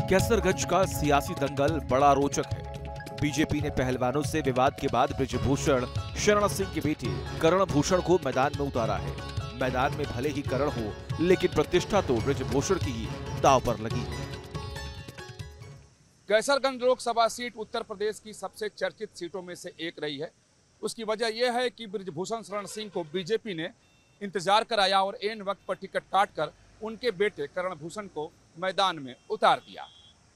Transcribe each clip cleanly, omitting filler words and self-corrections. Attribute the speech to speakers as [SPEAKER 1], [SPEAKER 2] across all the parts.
[SPEAKER 1] कैसरगंज का सियासी दंगल बड़ा रोचक है। बीजेपी ने पहलवानों से विवाद के बाद बृजभूषण शरण सिंह के बेटे करण भूषण को मैदान में उतारा है। मैदान में भले ही करण हो, लेकिन प्रतिष्ठा तो बृजभूषण की ही दांव पर लगी है।
[SPEAKER 2] कैसरगंज लोकसभा सीट उत्तर प्रदेश की सबसे चर्चित सीटों में से एक रही है। उसकी वजह यह है कि बृजभूषण शरण सिंह को बीजेपी ने इंतजार कराया और एन वक्त पर टिकट काटकर उनके बेटे करण भूषण को मैदान में उतार दिया।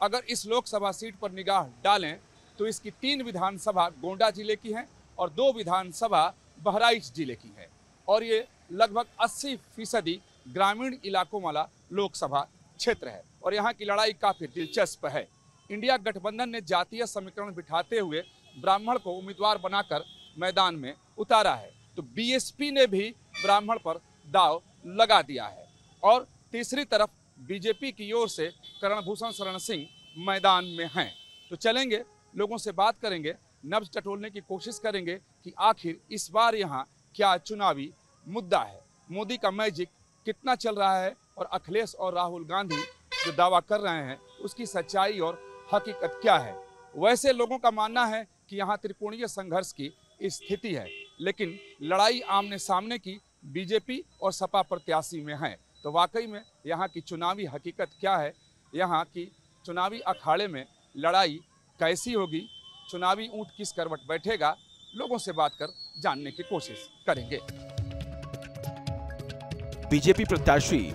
[SPEAKER 2] अगर इस लोकसभा सीट पर निगाह डालें तो इसकी 3 विधानसभा गोंडा जिले की हैं और 2 विधानसभा बहराइच जिले की है और ये लगभग 80% ग्रामीण इलाकों वाला लोकसभा क्षेत्र है और यहाँ की लड़ाई काफी दिलचस्प है। इंडिया गठबंधन ने जातीय समीकरण बिठाते हुए ब्राह्मण को उम्मीदवार बनाकर मैदान में उतारा है, तो बीएसपी ने भी ब्राह्मण पर दाव लगा दिया है और तीसरी तरफ बीजेपी की ओर से करण भूषण शरण सिंह मैदान में हैं। तो चलेंगे, लोगों से बात करेंगे, नब्ज टटोलने की कोशिश करेंगे कि आखिर इस बार यहाँ क्या चुनावी मुद्दा है, मोदी का मैजिक कितना चल रहा है और अखिलेश और राहुल गांधी जो दावा कर रहे हैं उसकी सच्चाई और हकीकत क्या है। वैसे लोगों का मानना है कि यहाँ त्रिकोणीय संघर्ष की स्थिति है, लेकिन लड़ाई आमने सामने की बीजेपी और सपा प्रत्याशी में है। तो वाकई में यहाँ की चुनावी हकीकत क्या है, यहाँ की चुनावी अखाड़े में लड़ाई कैसी होगी, चुनावी ऊंट किस करवट बैठेगा, लोगों से बात कर जानने की कोशिश करेंगे।
[SPEAKER 1] बीजेपी प्रत्याशी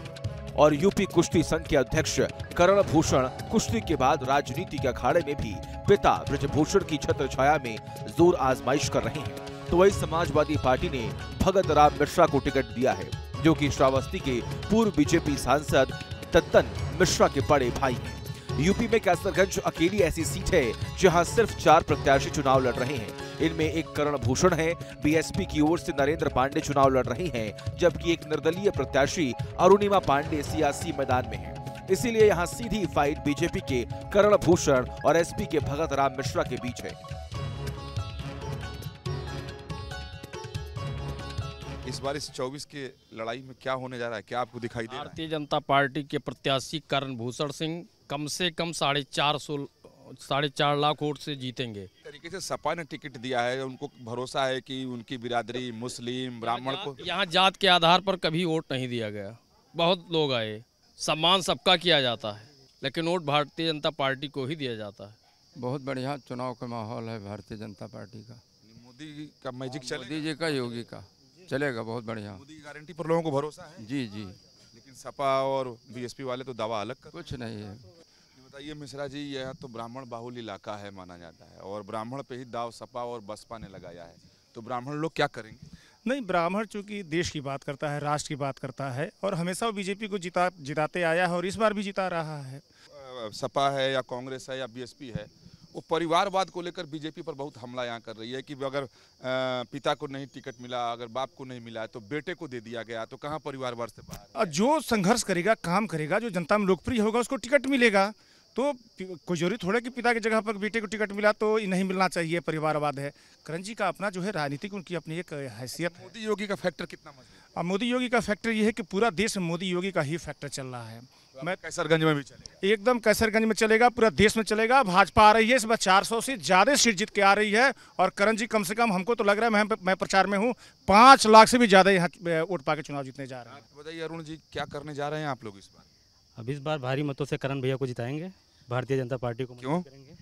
[SPEAKER 1] और यूपी कुश्ती संघ के अध्यक्ष करण भूषण कुश्ती के बाद राजनीति के अखाड़े में भी पिता बृजभूषण की छत्र छाया में जोर आजमाइश कर रहे हैं। तो वही समाजवादी पार्टी ने भगत राम मिश्रा को टिकट दिया है, जो कि श्रावस्ती के पूर्व बीजेपी सांसद दत्तन मिश्रा के बड़े भाई हैं। यूपी में कैसरगंज अकेली ऐसी सीट है जहां सिर्फ 4 प्रत्याशी चुनाव लड़ रहे हैं। इनमें एक करण भूषण है, बीएसपी की ओर से नरेंद्र पांडे चुनाव लड़ रही हैं, जबकि एक निर्दलीय प्रत्याशी अरुणिमा पांडे सियासी मैदान में है। इसीलिए यहां सीधी फाइट बीजेपी के करण भूषण और एसपी के भगत राम मिश्रा के बीच है।
[SPEAKER 2] इस बार इस 24 के लड़ाई में क्या होने जा रहा है, क्या आपको दिखाई दे रहा है?
[SPEAKER 3] भारतीय जनता पार्टी के प्रत्याशी करण भूषण सिंह कम से कम 4.5 लाख वोट से जीतेंगे।
[SPEAKER 2] तरीके से सपा ने टिकट दिया है, उनको भरोसा है कि उनकी बिरादरी मुस्लिम ब्राह्मण को
[SPEAKER 3] यहाँ जात के आधार पर कभी वोट नहीं दिया गया। बहुत लोग आए, सम्मान सबका किया जाता है, लेकिन वोट भारतीय जनता पार्टी को ही दिया जाता है।
[SPEAKER 4] बहुत बढ़िया चुनाव का माहौल है भारतीय जनता पार्टी का।
[SPEAKER 2] मोदी का मैजिक चलेगा,
[SPEAKER 4] मोदी जी का योगी का चलेगा, बहुत बढ़िया।
[SPEAKER 2] मोदी की गारंटी पर लोगों को भरोसा है।
[SPEAKER 4] जी जी,
[SPEAKER 2] लेकिन सपा और बीएसपी वाले तो दावा अलग कर।
[SPEAKER 4] कुछ नहीं है।
[SPEAKER 2] बताइए मिश्रा जी, यह तो ब्राह्मण बाहुल इलाका है माना जाता है और ब्राह्मण पे ही दाव सपा और बसपा ने लगाया है, तो ब्राह्मण लोग क्या करेंगे?
[SPEAKER 5] नहीं, ब्राह्मण चूंकि देश की बात करता है, राष्ट्र की बात करता है और हमेशा वो बीजेपी को जिताते आया है और इस बार भी जिता रहा है।
[SPEAKER 2] सपा है या कांग्रेस है या बीएसपी है, वो परिवारवाद को लेकर बीजेपी पर बहुत हमला यहाँ कर रही है कि अगर पिता को नहीं टिकट मिला, अगर बाप को नहीं मिला तो बेटे को दे दिया गया, तो कहाँ परिवारवाद से बाहर?
[SPEAKER 5] जो संघर्ष करेगा, काम करेगा, जो जनता में लोकप्रिय होगा उसको टिकट मिलेगा। तो कोई जरूरी थोड़ा कि पिता की जगह पर बेटे को टिकट मिला तो नहीं मिलना चाहिए, परिवारवाद है। करण जी का अपना जो है राजनीतिक उनकी अपनी एक हैसियत है।
[SPEAKER 2] मोदी योगी का फैक्टर कितना मजबूत?
[SPEAKER 5] अब मोदी योगी का फैक्टर ये है कि पूरा देश में मोदी योगी का ही फैक्टर चल रहा है।
[SPEAKER 2] मैं कैसरगंज में भी चलेगा,
[SPEAKER 5] एकदम कैसरगंज में चलेगा, पूरा देश में चलेगा। भाजपा आ रही है इस बार 400 से ज़्यादा सीट जीत के आ रही है और करण जी कम से कम, हमको तो लग रहा है, मैं प्रचार में हूँ, 5 लाख से भी ज़्यादा यहाँ वोट पा के चुनाव जीतने जा रहे हैं।
[SPEAKER 2] बताइए अरुण जी, क्या करने जा रहे हैं आप लोग इस बार?
[SPEAKER 6] अब इस बार भारी मतों से करण भैया को जिताएंगे, भारतीय जनता पार्टी को।
[SPEAKER 2] क्यों?
[SPEAKER 6] करेंगे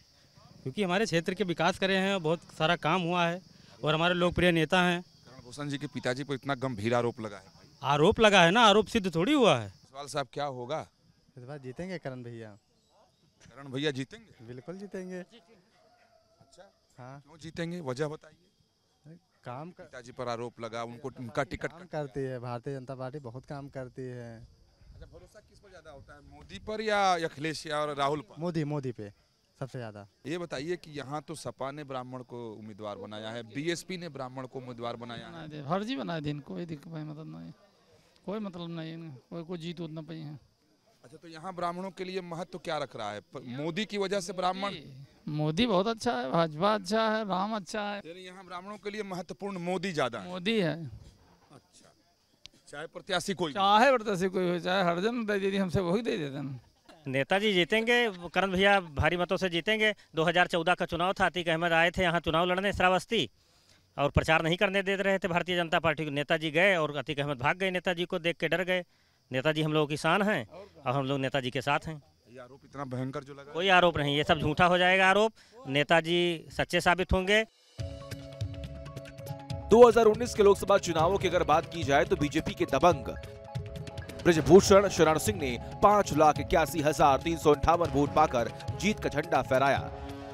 [SPEAKER 6] क्योंकि हमारे क्षेत्र के विकास करे हैं, बहुत सारा काम हुआ है और हमारे लोकप्रिय नेता हैं।
[SPEAKER 2] करण भूषण जी के पिताजी पर इतना गंभीर आरोप लगा है।
[SPEAKER 6] आरोप लगा है ना, आरोप सिद्ध थोड़ी हुआ है।
[SPEAKER 2] सवाल साहब, क्या होगा
[SPEAKER 7] इस बार? जीतेंगे करण भैया।
[SPEAKER 2] करण भैया जीतेंगे?
[SPEAKER 7] बिल्कुल जीतेंगे।
[SPEAKER 2] अच्छा,
[SPEAKER 7] हाँ।
[SPEAKER 2] क्यों जीतेंगे, वजह बताइए।
[SPEAKER 7] काम कर,
[SPEAKER 2] पिताजी पर आरोप लगा, उनका टिकट
[SPEAKER 7] काम करती है भारतीय जनता पार्टी, बहुत काम करती है।
[SPEAKER 2] अच्छा, भरोसा किस पर ज्यादा होता है, मोदी पर या अखिलेश या राहुल पर?
[SPEAKER 7] मोदी पे सबसे ज्यादा।
[SPEAKER 2] ये बताइए कि यहाँ तो सपा ने ब्राह्मण को उम्मीदवार बनाया है, बीएसपी ने ब्राह्मण को उम्मीदवार बनाया है।
[SPEAKER 8] फर्जी बनाए दिन, कोई दिक्कत मतलब नहीं, कोई मतलब नहीं, कोई जीत उतना पाई है।
[SPEAKER 2] अच्छा, तो यहाँ ब्राह्मणों के लिए महत्व क्या रख रहा है? मोदी की वजह से ब्राह्मण?
[SPEAKER 8] मोदी बहुत अच्छा है, भाजपा अच्छा है, राम अच्छा है,
[SPEAKER 2] यानी यहाँ ब्राह्मणों के लिए महत्वपूर्ण मोदी ज्यादा है।
[SPEAKER 8] मोदी है।
[SPEAKER 2] अच्छा, चाहे प्रत्याशी कोई
[SPEAKER 8] हो, चाहे हरजन दे देती हमसे वही दे देते हैं।
[SPEAKER 9] नेताजी जीतेंगे, करण भैया भारी मतों से जीतेंगे। 2014 का चुनाव था, अतीक अहमद आए थे यहाँ चुनाव लड़ने श्रावस्ती और प्रचार नहीं करने दे रहे थे भारतीय जनता पार्टी को। नेताजी गए और अतीक अहमद भाग गए, नेताजी को देख के डर गए। नेताजी हम लोगों की शान हैं और हम लोग नेताजी के साथ हैं।
[SPEAKER 2] ये आरोप इतना भयंकर जो लगा,
[SPEAKER 9] कोई आरोप नहीं, ये सब झूठा हो जाएगा आरोप। नेताजी सच्चे साबित होंगे।
[SPEAKER 1] 2019 के लोकसभा चुनावों की अगर बात की जाए तो बीजेपी के दबंग ब्रजभूषण शरण सिंह ने 5,81,358 वोट पाकर जीत का झंडा फहराया,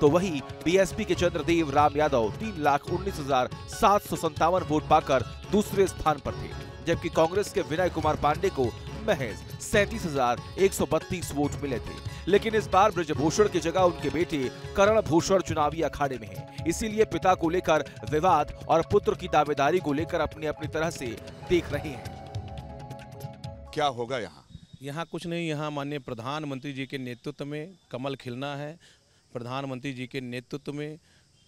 [SPEAKER 1] तो वहीं बीएसपी के चंद्रदेव राम यादव 3,19,757 वोट पाकर दूसरे स्थान पर थे, जबकि कांग्रेस के विनय कुमार पांडे को महज 37,132 वोट मिले थे। लेकिन इस बार ब्रजभूषण की जगह उनके बेटे करण भूषण चुनावी अखाड़े में हैं। इसीलिए पिता को लेकर विवाद और पुत्र की दावेदारी को लेकर अपनी अपनी तरह से देख रहे हैं।
[SPEAKER 2] क्या होगा यहाँ?
[SPEAKER 10] यहाँ कुछ नहीं, यहाँ माननीय प्रधानमंत्री जी के नेतृत्व में कमल खिलना है। प्रधानमंत्री जी के नेतृत्व में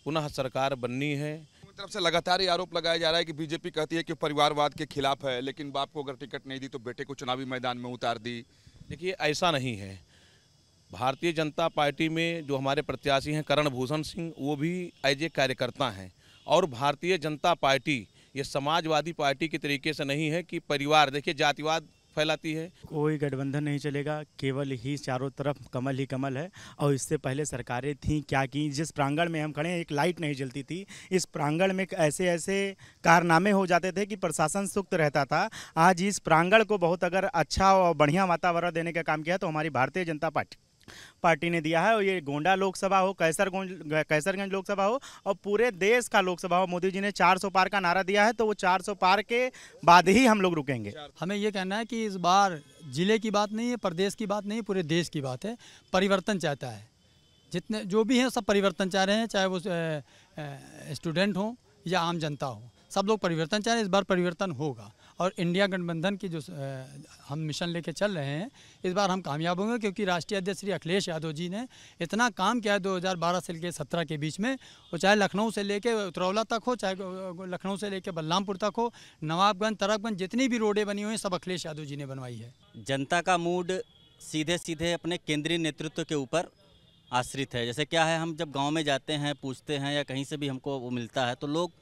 [SPEAKER 10] पुनः सरकार बननी है।
[SPEAKER 2] तरफ से लगातार ये आरोप लगाया जा रहा है कि बीजेपी कहती है कि परिवारवाद के खिलाफ है, लेकिन बाप को अगर टिकट नहीं दी तो बेटे को चुनावी मैदान में उतार दी।
[SPEAKER 10] देखिए, ऐसा नहीं है। भारतीय जनता पार्टी में जो हमारे प्रत्याशी हैं करण भूषण सिंह, वो भी एज ए कार्यकर्ता हैं। और भारतीय जनता पार्टी ये समाजवादी पार्टी के तरीके से नहीं है कि परिवार, देखिए, जातिवाद फैलाती है।
[SPEAKER 6] कोई गठबंधन नहीं चलेगा, केवल ही चारों तरफ कमल ही कमल है। और इससे पहले सरकारें थीं क्या की, जिस प्रांगण में हम खड़े हैं एक लाइट नहीं जलती थी, इस प्रांगण में ऐसे ऐसे कारनामे हो जाते थे कि प्रशासन सुक्त रहता था। आज इस प्रांगण को बहुत अगर अच्छा और बढ़िया वातावरण देने का काम किया तो हमारी भारतीय जनता पार्टी ने दिया है। और ये गोंडा लोकसभा हो, कैसरगंज लोकसभा हो और पूरे देश का लोकसभा हो, मोदी जी ने 400 पार का नारा दिया है, तो वो 400 पार के बाद ही हम लोग रुकेंगे।
[SPEAKER 8] हमें ये कहना है कि इस बार जिले की बात नहीं है, प्रदेश की बात नहीं है, पूरे देश की बात है। परिवर्तन चाहता है, जितने जो भी हैं सब परिवर्तन चाह रहे हैं, चाहे वो स्टूडेंट हो या आम जनता हो, सब लोग परिवर्तन चाह रहे हैं। इस बार परिवर्तन होगा और इंडिया गठबंधन की जो हम मिशन लेके चल रहे हैं, इस बार हम कामयाब होंगे, क्योंकि राष्ट्रीय अध्यक्ष श्री अखिलेश यादव जी ने इतना काम किया है 2012 से लेकर 17 के बीच में। वो चाहे लखनऊ से लेके उतरौला तक हो, चाहे लखनऊ से लेके बलरामपुर तक हो, नवाबगंज, तरफगंज, जितनी भी रोडें बनी हुई हैं सब अखिलेश यादव जी ने बनवाई है।
[SPEAKER 9] जनता का मूड सीधे सीधे अपने केंद्रीय नेतृत्व के ऊपर आश्रित है। जैसे क्या है, हम जब गाँव में जाते हैं, पूछते हैं या कहीं से भी हमको वो मिलता है, तो लोग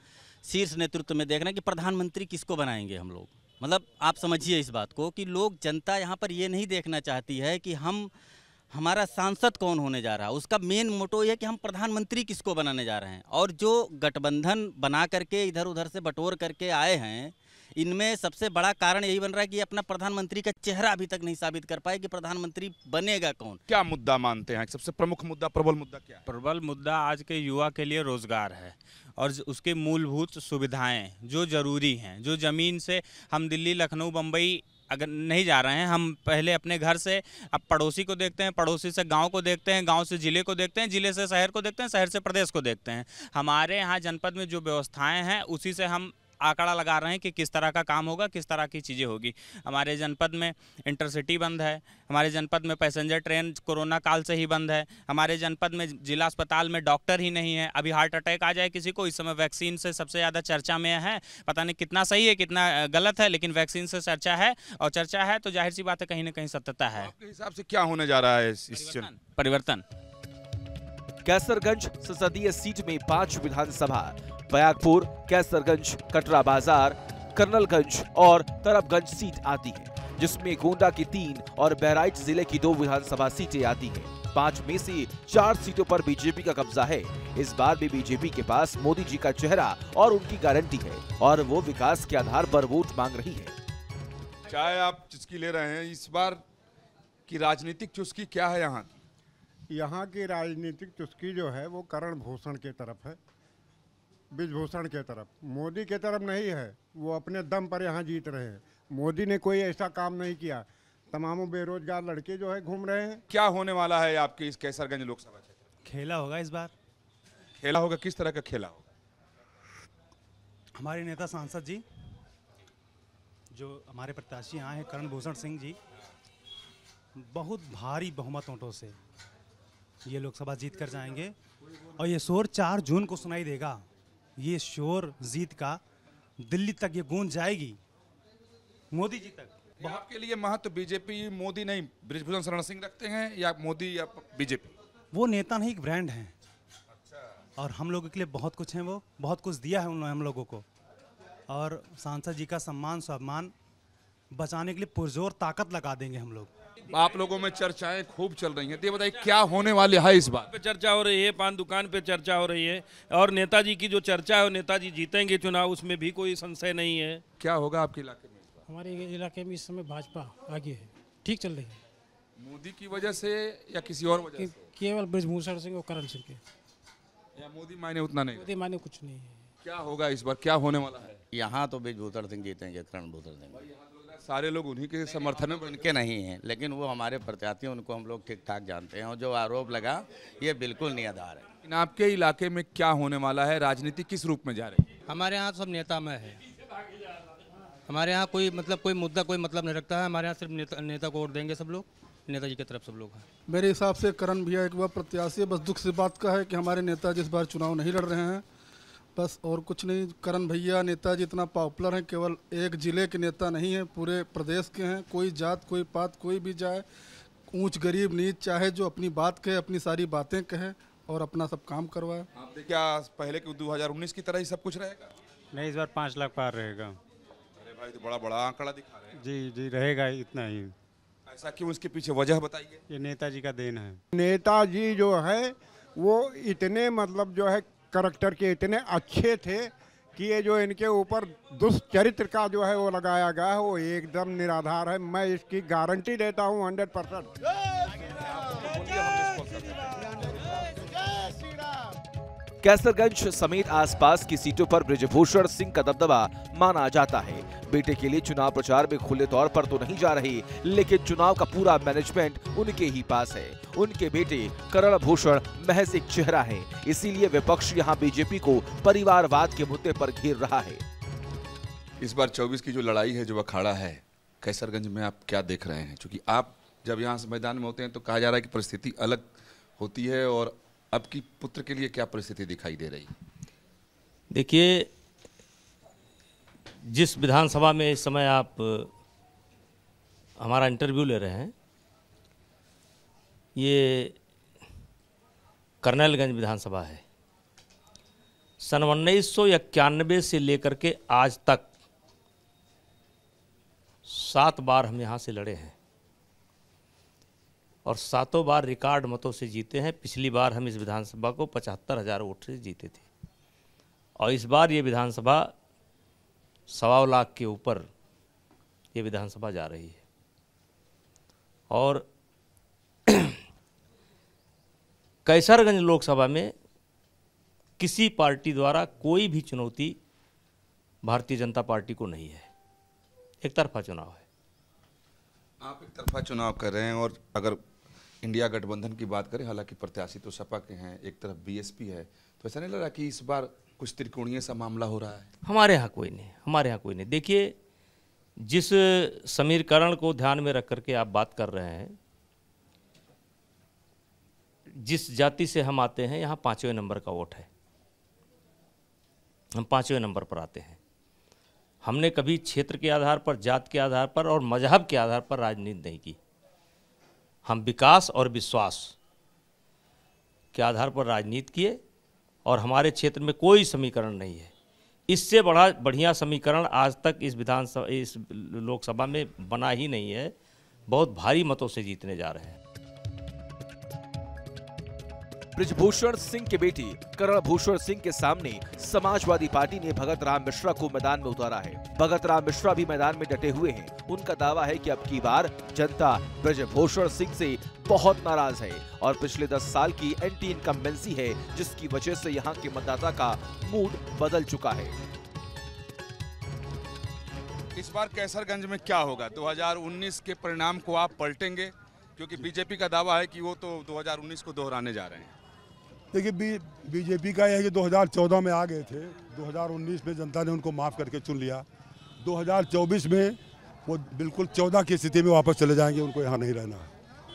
[SPEAKER 9] शीर्ष नेतृत्व में देख रहे हैं कि प्रधानमंत्री किसको बनाएंगे हम लोग। मतलब आप समझिए इस बात को कि लोग, जनता यहाँ पर ये नहीं देखना चाहती है कि हमारा सांसद कौन होने जा रहा है, उसका मेन मोटो ये है कि हम प्रधानमंत्री किसको बनाने जा रहे हैं। और जो गठबंधन बना करके इधर उधर से बटोर करके आए हैं, इनमें सबसे बड़ा कारण यही बन रहा है कि अपना प्रधानमंत्री का चेहरा अभी तक नहीं साबित कर पाए कि प्रधानमंत्री बनेगा कौन।
[SPEAKER 2] क्या मुद्दा मानते हैं सबसे प्रमुख मुद्दा, प्रबल मुद्दा क्या है?
[SPEAKER 11] प्रबल मुद्दा आज के युवा के लिए रोजगार है और उसके मूलभूत सुविधाएं जो जरूरी हैं। जो ज़मीन से हम दिल्ली, लखनऊ, बम्बई अगर नहीं जा रहे हैं, हम पहले अपने घर से अब पड़ोसी को देखते हैं, पड़ोसी से गांव को देखते हैं, गांव से जिले को देखते हैं, जिले से शहर को देखते हैं, शहर से प्रदेश को देखते हैं। हमारे यहाँ जनपद में जो व्यवस्थाएं हैं उसी से हम आंकड़ा लगा रहे हैं कि किस तरह का काम होगा, किस तरह की चीज़ें होगी। हमारे जनपद में इंटरसिटी बंद है, हमारे जनपद में पैसेंजर ट्रेन कोरोना काल से ही बंद है, हमारे जनपद में जिला अस्पताल में डॉक्टर ही नहीं है। अभी हार्ट अटैक आ जाए किसी को, इस समय वैक्सीन से सबसे ज़्यादा चर्चा में है। पता नहीं कितना सही है कितना गलत है, लेकिन वैक्सीन से चर्चा है, और चर्चा है तो जाहिर सी बात है कहीं ना कहीं सत्यता है।
[SPEAKER 2] आपके हिसाब से क्या होने जा रहा है इस
[SPEAKER 11] परिवर्तन?
[SPEAKER 1] कैसरगंज संसदीय सीट में 5 विधानसभा, बयाकपुर, कैसरगंज, कटरा बाजार, कर्नलगंज और तरफगंज सीट आती है, जिसमें गोंडा की 3 और बहराइच जिले की 2 विधानसभा सीटें आती हैं। 5 में से 4 सीटों पर बीजेपी का कब्जा है। इस बार भी बीजेपी के पास मोदी जी का चेहरा और उनकी गारंटी है और वो विकास के आधार पर वोट मांग रही है।
[SPEAKER 2] चाहे आप चुस्की ले रहे हैं, इस बार की राजनीतिक चुस्की क्या है यहाँ की?
[SPEAKER 12] यहाँ की राजनीतिक चुस्की जो है वो करण भूषण की तरफ है, ब्रजभूषण के तरफ, मोदी के तरफ नहीं है। वो अपने दम पर यहाँ जीत रहे हैं। मोदी ने कोई ऐसा काम नहीं किया। तमाम बेरोजगार लड़के जो है घूम रहे हैं।
[SPEAKER 2] क्या होने वाला है आपके इस कैसरगंज लोकसभा क्षेत्र?
[SPEAKER 6] खेला होगा इस बार।
[SPEAKER 2] खेला होगा? किस तरह का खेला होगा?
[SPEAKER 6] हमारे नेता सांसद जी, जो हमारे प्रत्याशी यहाँ हैं करण भूषण सिंह जी, बहुत भारी बहुमतों से ये लोकसभा जीत कर जाएंगे और ये शोर 4 जून को सुनाई देगा। ये शोर जीत का दिल्ली तक ये गूंज जाएगी, मोदी जी तक।
[SPEAKER 2] आपके लिए महत्व बीजेपी मोदी नहीं बृजभूषण शरण सिंह रखते हैं या मोदी या बीजेपी?
[SPEAKER 6] वो नेता नहीं, एक ब्रांड हैं। और हम लोगों के लिए बहुत कुछ हैं, वो बहुत कुछ दिया है उन्होंने हम लोगों को। और सांसद जी का सम्मान स्वाभिमान बचाने के लिए पुरजोर ताकत लगा देंगे हम लोग।
[SPEAKER 2] आप लोगों में चर्चाएं खूब चल रही हैं, तो ये बताइए क्या होने वाले है इस बार?
[SPEAKER 3] पे चर्चा हो रही है, पान दुकान पे चर्चा हो रही है, और नेताजी की जो चर्चा है, नेताजी जीतेंगे चुनाव, उसमें भी कोई संशय नहीं है।
[SPEAKER 2] क्या होगा आपके इलाके में?
[SPEAKER 13] हमारे इलाके में इस समय भाजपा आगे है, ठीक चल रही है।
[SPEAKER 2] मोदी की वजह से या किसी और वजह से?
[SPEAKER 13] केवल बृजभूषण सिंह और करण सिंह के,
[SPEAKER 2] या मोदी मायने उतना नहीं?
[SPEAKER 13] मोदी मायने कुछ नहीं है।
[SPEAKER 2] क्या होगा इस बार, क्या होने वाला है?
[SPEAKER 14] यहाँ तो बृजभूषण सिंह जीतेंगे, करण भूषण सिंह।
[SPEAKER 2] सारे लोग उन्हीं के समर्थन में
[SPEAKER 14] उनके नहीं हैं, लेकिन वो हमारे प्रत्याशी हैं, उनको हम लोग ठीक ठाक जानते हैं। और जो आरोप लगा ये बिल्कुल नहीं आधार है।
[SPEAKER 2] लेकिन आपके इलाके में क्या होने वाला है, राजनीति किस रूप में जा रही है?
[SPEAKER 15] हमारे यहाँ सब नेता में है, हमारे यहाँ कोई मुद्दा कोई मतलब नहीं रखता है। हमारे यहाँ सिर्फ नेता को वोट देंगे सब लोग, नेताजी की तरफ सब लोग हैं।
[SPEAKER 16] मेरे हिसाब से करण भैया एक बार प्रत्याशी है। बस दुख से बात का है कि हमारे नेताजी इस बार चुनाव नहीं लड़ रहे हैं, बस और कुछ नहीं। करण भैया नेताजी इतना पॉपुलर हैं, केवल एक ज़िले के नेता नहीं हैं, पूरे प्रदेश के हैं। कोई जात कोई पात कोई भी जाए, ऊंच गरीब नीच चाहे, जो अपनी बात कहे, अपनी सारी बातें कहे और अपना सब काम करवाए।
[SPEAKER 2] आप क्या पहले के 2019 की तरह ही सब कुछ रहेगा?
[SPEAKER 17] नहीं, इस बार 5 लाख पार रहेगा।
[SPEAKER 2] अरे भाई, तो बड़ा आंकड़ा दिखा रहे हैं।
[SPEAKER 17] जी रहेगा इतना ही।
[SPEAKER 2] ऐसा क्यों, इसके पीछे वजह बताइए।
[SPEAKER 17] ये नेताजी का देन है।
[SPEAKER 12] नेताजी जो है वो इतने मतलब जो है करैक्टर के इतने अच्छे थे कि ये जो इनके ऊपर दुष्चरित्र का जो है वो लगाया गया है वो एकदम निराधार है। मैं इसकी गारंटी देता हूँ 100%।
[SPEAKER 1] कैसरगंज समेत आसपास की सीटों पर बृजभूषण सिंह का दबदबा माना जाता है। बेटे के लिए चुनाव प्रचार में खुले तौर पर तो नहीं जा रही, लेकिन चुनाव का पूरा मैनेजमेंट उनके ही पास है। उनके बेटे करण भूषण महज एक चेहरा है, इसीलिए विपक्ष यहां बीजेपी को परिवारवाद के मुद्दे पर घेर रहा है।
[SPEAKER 2] इस बार 24 की जो लड़ाई है, जो अखाड़ा है कैसरगंज में, आप क्या देख रहे हैं? क्योंकि आप जब यहाँ मैदान में होते हैं तो कहा जा रहा है कि परिस्थिति अलग होती है, और अब की पुत्र के लिए क्या परिस्थिति दिखाई दे रही?
[SPEAKER 18] देखिए, जिस विधानसभा में इस समय आप हमारा इंटरव्यू ले रहे हैं, ये करनैलगंज विधानसभा है। सन 1991 से लेकर के आज तक 7 बार हम यहाँ से लड़े हैं और 7 बार रिकॉर्ड मतों से जीते हैं। पिछली बार हम इस विधानसभा को 75,000 वोट से जीते थे और इस बार ये विधानसभा 1.25 लाख के ऊपर ये विधानसभा जा रही है। और कैसरगंज लोकसभा में किसी पार्टी द्वारा कोई भी चुनौती भारतीय जनता पार्टी को नहीं है। एक तरफा चुनाव है।
[SPEAKER 2] आप एक तरफा चुनाव कर रहे हैं, और अगर इंडिया गठबंधन की बात करें, हालांकि प्रत्याशी तो सपा के हैं, एक तरफ बीएसपी है, तो ऐसा नहीं लग रहा कि इस बार कुछ त्रिकोणीय सा मामला हो रहा है?
[SPEAKER 18] हमारे यहाँ कोई नहीं, हमारे यहाँ कोई नहीं। देखिए, जिस समीकरण को ध्यान में रख करके आप बात कर रहे हैं, जिस जाति से हम आते हैं, यहाँ 5वें नंबर का वोट है। हम 5वें नंबर पर आते हैं। हमने कभी क्षेत्र के आधार पर, जात के आधार पर और मजहब के आधार पर राजनीति नहीं की। हम विकास और विश्वास के आधार पर राजनीति किए और हमारे क्षेत्र में कोई समीकरण नहीं है। इससे बढ़िया समीकरण आज तक इस विधानसभा, इस लोकसभा में बना ही नहीं है। बहुत भारी मतों से जीतने जा रहे हैं।
[SPEAKER 1] बृजभूषण सिंह के बेटे करण भूषण सिंह के सामने समाजवादी पार्टी ने भगत राम मिश्रा को मैदान में उतारा है। भगत राम मिश्रा भी मैदान में डटे हुए हैं। उनका दावा है कि अब की बार जनता बृजभूषण सिंह से बहुत नाराज है और पिछले 10 साल की एंटी इनकम्बेंसी है, जिसकी वजह से यहाँ के मतदाता का मूड बदल चुका है।
[SPEAKER 2] इस बार कैसरगंज में क्या होगा? 2019 के परिणाम को आप पलटेंगे? क्योंकि बीजेपी का दावा है कि वो तो 2019 को दोहराने जा रहे हैं।
[SPEAKER 19] देखिए, बीजेपी का यह है कि 2014 में आ गए थे, 2019 में जनता ने उनको माफ़ करके चुन लिया। 2024 में वो बिल्कुल 14 की स्थिति में वापस चले जाएंगे, उनको यहाँ नहीं रहना।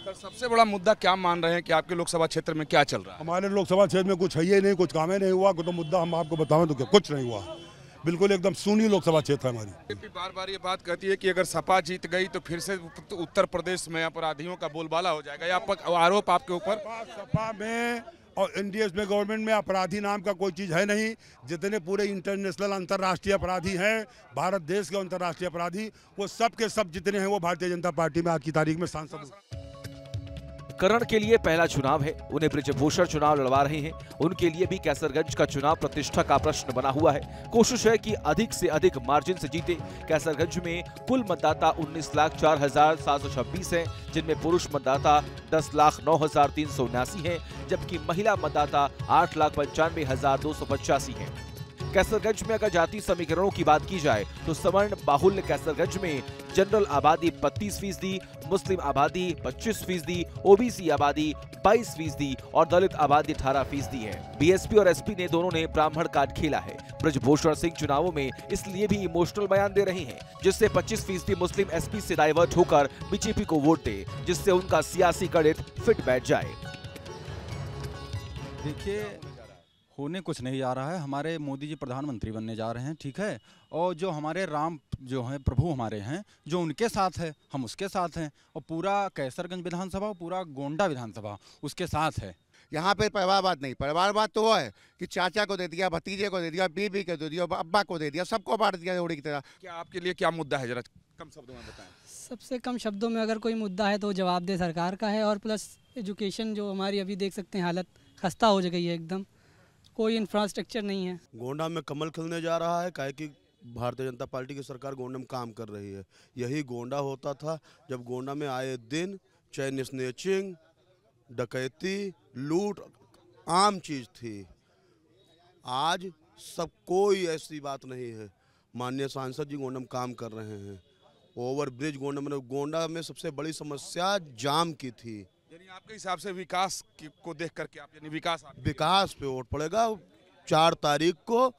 [SPEAKER 2] सर, सबसे बड़ा मुद्दा क्या मान रहे हैं कि आपके लोकसभा क्षेत्र में क्या चल रहा है?
[SPEAKER 19] हमारे लोकसभा क्षेत्र में कुछ है ही नहीं, कुछ काम ही नहीं हुआ। तो मुद्दा हम आपको बतावें तो क्या कुछ नहीं हुआ। बिल्कुल एकदम सूनी लोकसभा क्षेत्र है हमारी।
[SPEAKER 2] बीजेपी बार बार ये बात कहती है कि अगर सपा जीत गई तो फिर से उत्तर प्रदेश में अपराधियों का बोलबाला हो जाएगा, या आरोप आपके ऊपर?
[SPEAKER 19] सपा में और एनडीए में गवर्नमेंट में अपराधी नाम का कोई चीज़ है नहीं। जितने पूरे इंटरनेशनल अंतर्राष्ट्रीय अपराधी हैं, भारत देश के अंतर्राष्ट्रीय अपराधी, वो सब के सब जितने हैं वो भारतीय जनता पार्टी में आज की तारीख में सांसद।
[SPEAKER 1] करण के लिए पहला चुनाव है, उन्हें ब्रिजभूषण चुनाव लड़वा रहे हैं। उनके लिए भी कैसरगंज का चुनाव प्रतिष्ठा का प्रश्न बना हुआ है। कोशिश है कि अधिक से अधिक मार्जिन से जीते। कैसरगंज में कुल मतदाता 19,04,726 हैं, जिनमें पुरुष मतदाता 10,09,379 हैं, जबकि महिला मतदाता 8,95,285 हैं। कैसरगंज में अगर जाति समीकरणों की बात की जाए तो सवर्ण बाहुल्य कैसरगंज में जनरल आबादी 32%, मुस्लिम आबादी 25%, ओबीसी आबादी 22% और दलित आबादी 18% है। बीएसपी और एसपी ने दोनों ने ब्राह्मण कार्ड खेला है। ब्रिजभूषण सिंह चुनावों में इसलिए भी इमोशनल बयान दे रहे हैं, जिससे 25% मुस्लिम एसपी से डाइवर्ट होकर बीजेपी को वोट दे, जिससे उनका सियासी गणित फिट बैठ जाए।
[SPEAKER 20] देखिए, होने कुछ नहीं जा रहा है। हमारे मोदी जी प्रधानमंत्री बनने जा रहे हैं, ठीक है, और जो हमारे राम जो हैं प्रभु हमारे हैं, जो उनके साथ है हम उसके साथ हैं, और पूरा कैसरगंज विधानसभा और पूरा गोंडा विधानसभा उसके साथ है।
[SPEAKER 21] यहाँ पे परिवारवाद नहीं, परिवारवाद तो वो है कि चाचा को दे दिया, भतीजे को दे दिया, बीबी को दे दिया, अब्बा को दे दिया, सबको बांट दिया जोड़ी की तरह।
[SPEAKER 2] क्या आपके लिए क्या मुद्दा है, जरा कम शब्दों में बताएं।
[SPEAKER 22] सबसे कम शब्दों में अगर कोई मुद्दा है तो जवाब दे सरकार का है, और प्लस एजुकेशन जो हमारी अभी देख सकते हैं हालत खस्ता हो गई है, एकदम कोई इंफ्रास्ट्रक्चर नहीं है।
[SPEAKER 23] गोंडा में कमल खिलने जा रहा है, काहे कि भारतीय जनता पार्टी की सरकार गोंडा में काम कर रही है। यही गोंडा होता था जब गोंडा में आए दिन चैन स्नेचिंग, डकैती, लूट आम चीज़ थी। आज सब कोई ऐसी बात नहीं है। माननीय सांसद जी गोंडा में काम कर रहे हैं। ओवर ब्रिज गोंडा में सबसे बड़ी समस्या जाम की थी।
[SPEAKER 2] यानी आपके हिसाब से विकास को देख करके आप, यानी
[SPEAKER 23] विकास पे वोट पड़ेगा। 4 तारीख को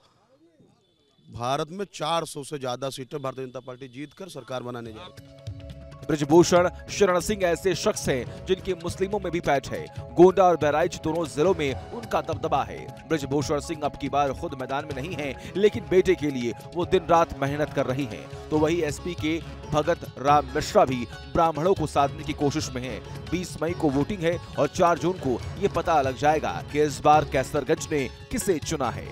[SPEAKER 23] भारत में 400 से ज्यादा सीटें भारतीय जनता पार्टी जीतकर सरकार बनाने जा रही है।
[SPEAKER 1] ब्रिजभूषण शरण सिंह ऐसे शख्स हैं जिनकी मुस्लिमों में भी पैठ है। गोंडा और बहराइच दोनों जिलों में उनका दबदबा है। ब्रिजभूषण सिंह अब की बार खुद मैदान में नहीं हैं, लेकिन बेटे के लिए वो दिन रात मेहनत कर रही हैं। तो वही एसपी के भगत राम मिश्रा भी ब्राह्मणों को साधने की कोशिश में हैं। 20 मई को वोटिंग है और 4 जून को ये पता लग जाएगा कि इस बार कैसरगंज ने किसे चुना है।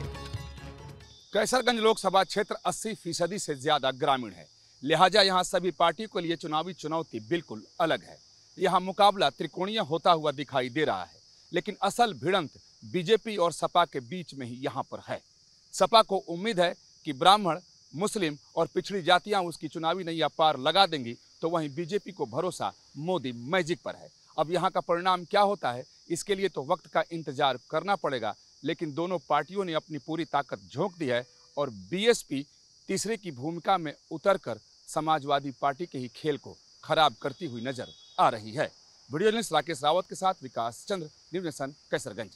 [SPEAKER 2] कैसरगंज लोकसभा क्षेत्र 80% से ज्यादा ग्रामीण है, लिहाजा यहाँ सभी पार्टियों के लिए चुनावी चुनौती बिल्कुल अलग है। यहाँ मुकाबला त्रिकोणीय होता हुआ दिखाई दे रहा है, लेकिन असल भिड़ंत बीजेपी और सपा के बीच में ही यहाँ पर है। सपा को उम्मीद है कि ब्राह्मण, मुस्लिम और पिछड़ी जातियां उसकी चुनावी नैया पार लगा देंगी, तो वहीं बीजेपी को भरोसा मोदी मैजिक पर है। अब यहाँ का परिणाम क्या होता है, इसके लिए तो वक्त का इंतजार करना पड़ेगा, लेकिन दोनों पार्टियों ने अपनी पूरी ताकत झोंक दी है और बीएसपी तीसरे की भूमिका में उतरकर समाजवादी पार्टी के ही खेल को खराब करती हुई नजर आ रही है। वीडियो जर्नलिस्ट राकेश रावत के साथ विकास चंद्र, न्यूज़ नेशन, कैसरगंज।